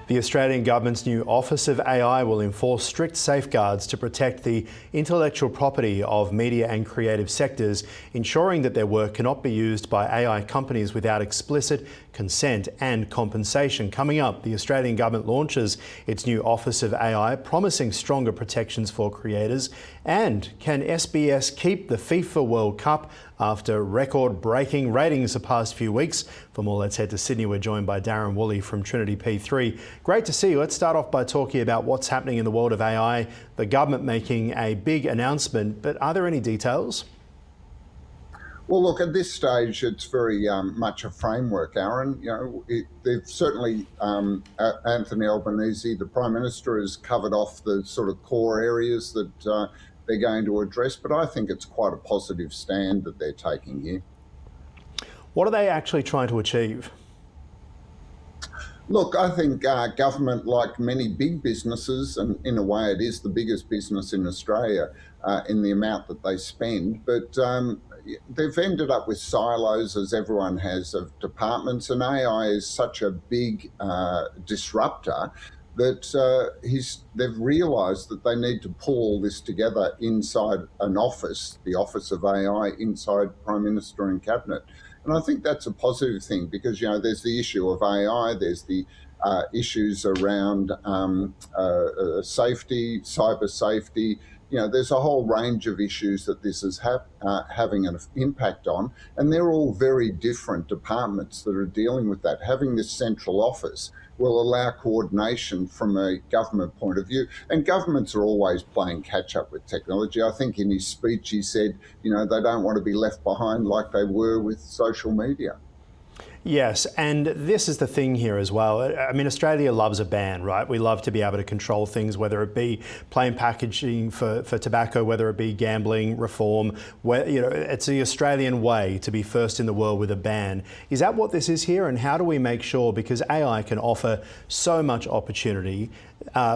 The Australian government's new Office of AI will enforce strict safeguards to protect the intellectual property of media and creative sectors, ensuring that their work cannot be used by AI companies without explicit consent and compensation. Coming up, the Australian government launches its new Office of AI, promising stronger protections for creators. And can SBS keep the FIFA World Cup after record-breaking ratings the past few weeks? For more, let's head to Sydney. We're joined by Darren Woolley from TrinityP3. Great to see you. Let's start off by talking about what's happening in the world of AI. The government making a big announcement, but are there any details? Well, look, at this stage, it's very much a framework, Ahron. You know, they've certainly, Anthony Albanese, the Prime Minister, has covered off the sort of core areas that they're going to address, but I think it's quite a positive stand that they're taking here. What are they actually trying to achieve? Look, I think government, like many big businesses, and in a way it is the biggest business in Australia in the amount that they spend, but they've ended up with silos, as everyone has, of departments, and AI is such a big disruptor that they've realised that they need to pull all this together inside an office, the Office of AI, inside Prime Minister and Cabinet. And I think that's a positive thing because, you know, there's the issue of AI, there's the issues around safety, cyber safety. You know, there's a whole range of issues that this is having an impact on, and they're all very different departments that are dealing with that. Having this central office will allow coordination from a government point of view, and governments are always playing catch up with technology. I think in his speech he said, you know, they don't want to be left behind like they were with social media. Yes, and this is the thing here as well. I mean, Australia loves a ban, right? We love to be able to control things, whether it be plain packaging for tobacco, whether it be gambling reform. Where, you know, it's the Australian way to be first in the world with a ban. Is that what this is here? And how do we make sure, because AI can offer so much opportunity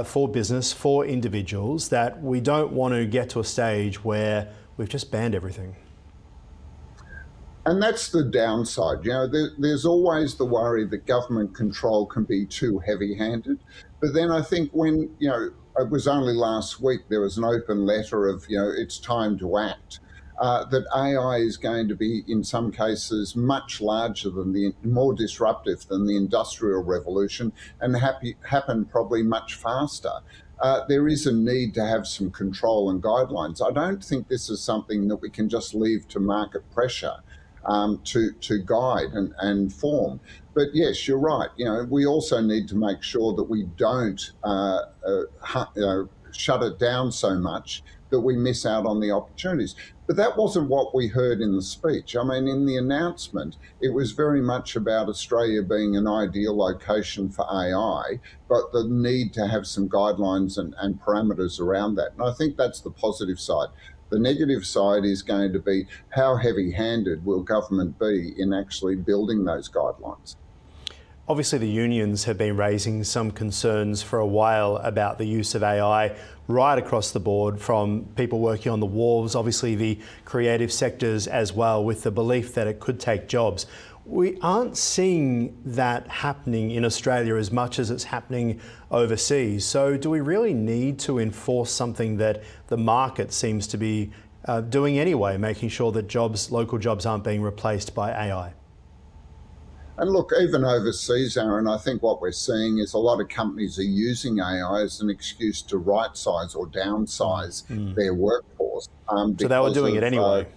for business, for individuals, that we don't want to get to a stage where we've just banned everything? And that's the downside. You know, there's always the worry that government control can be too heavy-handed. But then I think when, you know, it was only last week there was an open letter of, you know, it's time to act, that AI is going to be, in some cases, much larger than more disruptive than the Industrial Revolution and happen probably much faster. There is a need to have some control and guidelines. I don't think this is something that we can just leave to market pressure to guide and form. But yes, you're right. You know, we also need to make sure that we don't shut it down so much that we miss out on the opportunities. But that wasn't what we heard in the speech. I mean, in the announcement, it was very much about Australia being an ideal location for AI, but the need to have some guidelines and parameters around that. And I think that's the positive side. The negative side is going to be how heavy-handed will government be in actually building those guidelines. Obviously, the unions have been raising some concerns for a while about the use of AI right across the board, from people working on the wharves, obviously the creative sectors as well, with the belief that it could take jobs. We aren't seeing that happening in Australia as much as it's happening overseas. So do we really need to enforce something that the market seems to be doing anyway, making sure that jobs, local jobs, aren't being replaced by AI? And look, even overseas, Ahron, I think what we're seeing is a lot of companies are using AI as an excuse to right-size or downsize their workforce. So they were doing it anyway.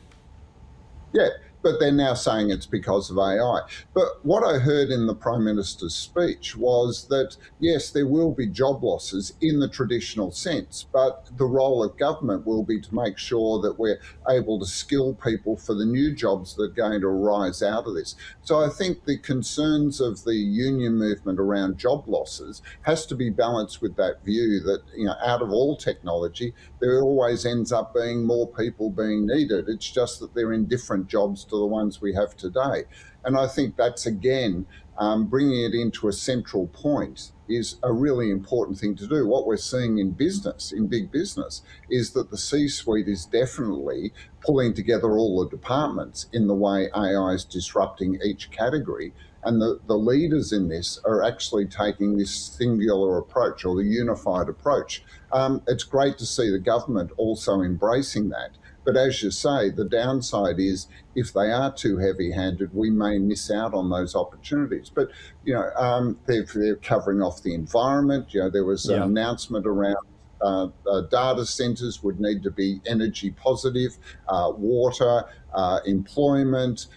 Yeah. But they're now saying it's because of AI. But what I heard in the Prime Minister's speech was that, yes, there will be job losses in the traditional sense, but the role of government will be to make sure that we're able to skill people for the new jobs that are going to arise out of this. So I think the concerns of the union movement around job losses has to be balanced with that view that, you know, out of all technology, there always ends up being more people being needed. It's just that they're in different jobs to the ones we have today. And I think that's, again, bringing it into a central point is a really important thing to do. What we're seeing in business, in big business, is that the C-suite is definitely pulling together all the departments in the way AI is disrupting each category. And the leaders in this are actually taking this singular approach or the unified approach. It's great to see the government also embracing that. But as you say, the downside is if they are too heavy-handed, we may miss out on those opportunities. But, they're covering off the environment. There was an announcement around data centres would need to be energy positive, water, employment,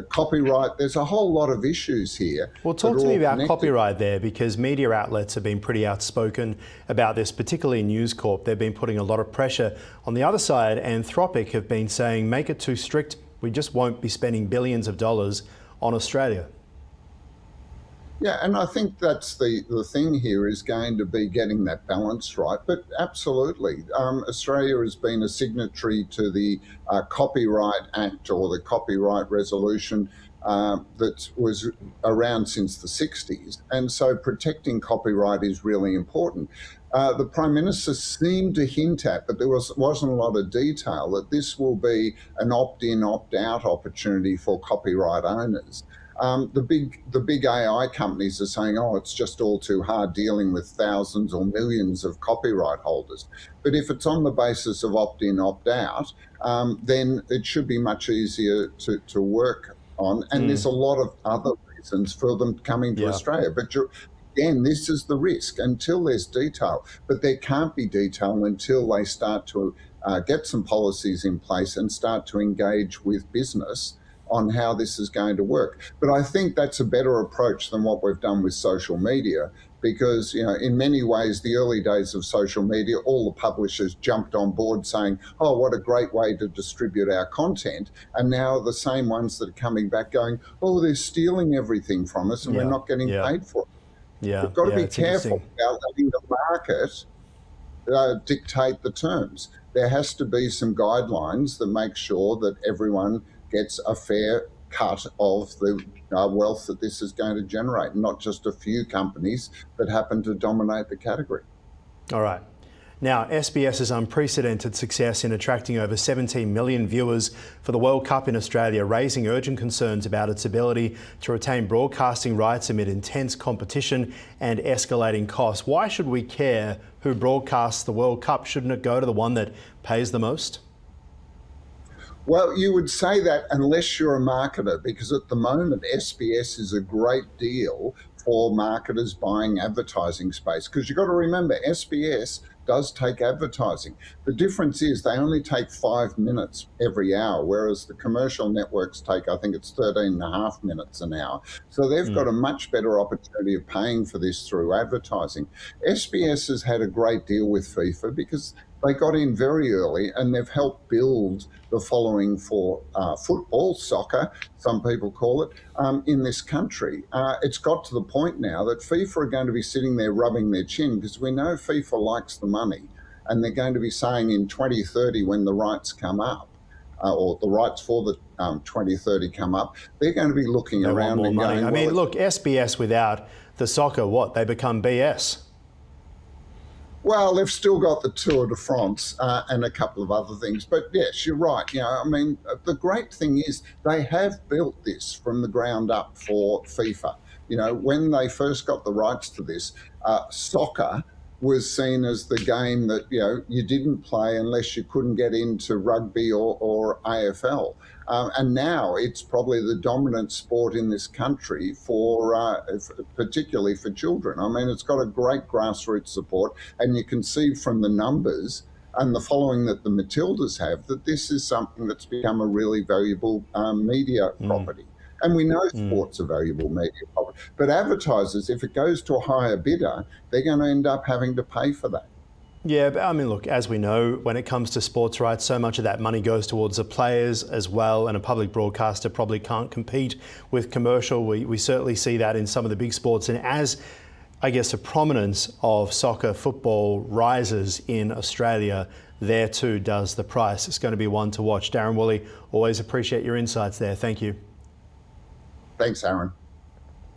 copyright. There's a whole lot of issues here. Well, talk to me about copyright there, because media outlets have been pretty outspoken about this, particularly News Corp. They've been putting a lot of pressure. On the other side, Anthropic have been saying, make it too strict. We just won't be spending billions of dollars on Australia. Yeah, and I think that's the thing here is going to be getting that balance right. But absolutely, Australia has been a signatory to the Copyright Act or the Copyright Resolution that was around since the 60s. And so protecting copyright is really important. The Prime Minister seemed to hint at, but there wasn't a lot of detail, that this will be an opt-in, opt-out opportunity for copyright owners. The big AI companies are saying, oh, it's just all too hard dealing with thousands or millions of copyright holders. But if it's on the basis of opt-in, opt-out, then it should be much easier to work on. And there's a lot of other reasons for them coming to Australia. But again, this is the risk until there's detail. But there can't be detail until they start to get some policies in place and start to engage with business on how this is going to work. But I think that's a better approach than what we've done with social media, because in many ways, the early days of social media, all the publishers jumped on board saying, oh, what a great way to distribute our content. And now the same ones that are coming back going, oh, they're stealing everything from us and we're not getting paid for it. We've got to be careful about letting the market dictate the terms. There has to be some guidelines that make sure that everyone gets a fair cut of the wealth that this is going to generate, not just a few companies that happen to dominate the category. All right. Now, SBS's unprecedented success in attracting over 17 million viewers for the World Cup in Australia, raising urgent concerns about its ability to retain broadcasting rights amid intense competition and escalating costs. Why should we care who broadcasts the World Cup? Shouldn't it go to the one that pays the most? Well, you would say that unless you're a marketer, because at the moment, SBS is a great deal for marketers buying advertising space. Because you've got to remember, SBS does take advertising. The difference is they only take 5 minutes every hour, whereas the commercial networks take, I think it's 13.5 minutes an hour. So they've got a much better opportunity of paying for this through advertising. SBS has had a great deal with FIFA because they got in very early and they've helped build the following for football, soccer, some people call it, in this country. It's got to the point now that FIFA are going to be sitting there rubbing their chin because we know FIFA likes the money, and they're going to be saying in 2030 when the rights come up, or the rights for the 2030 come up, they're going to be looking around and going, I mean, look, SBS without the soccer, what? They become BS. Well, they've still got the Tour de France and a couple of other things. But yes, you're right. I mean, the great thing is they have built this from the ground up for FIFA. When they first got the rights to this, soccer was seen as the game that, you didn't play unless you couldn't get into rugby or AFL. And now it's probably the dominant sport in this country particularly for children. I mean, it's got a great grassroots support, and you can see from the numbers and the following that the Matildas have that this is something that's become a really valuable media property. And we know sports are valuable media property. But advertisers, if it goes to a higher bidder, they're going to end up having to pay for that. Yeah, but I mean, look, as we know, when it comes to sports rights, so much of that money goes towards the players as well, and a public broadcaster probably can't compete with commercial. We certainly see that in some of the big sports. And as, I guess, the prominence of soccer, football rises in Australia, there too does the price. It's going to be one to watch. Darren Woolley, always appreciate your insights there. Thank you. Thanks, Aaron.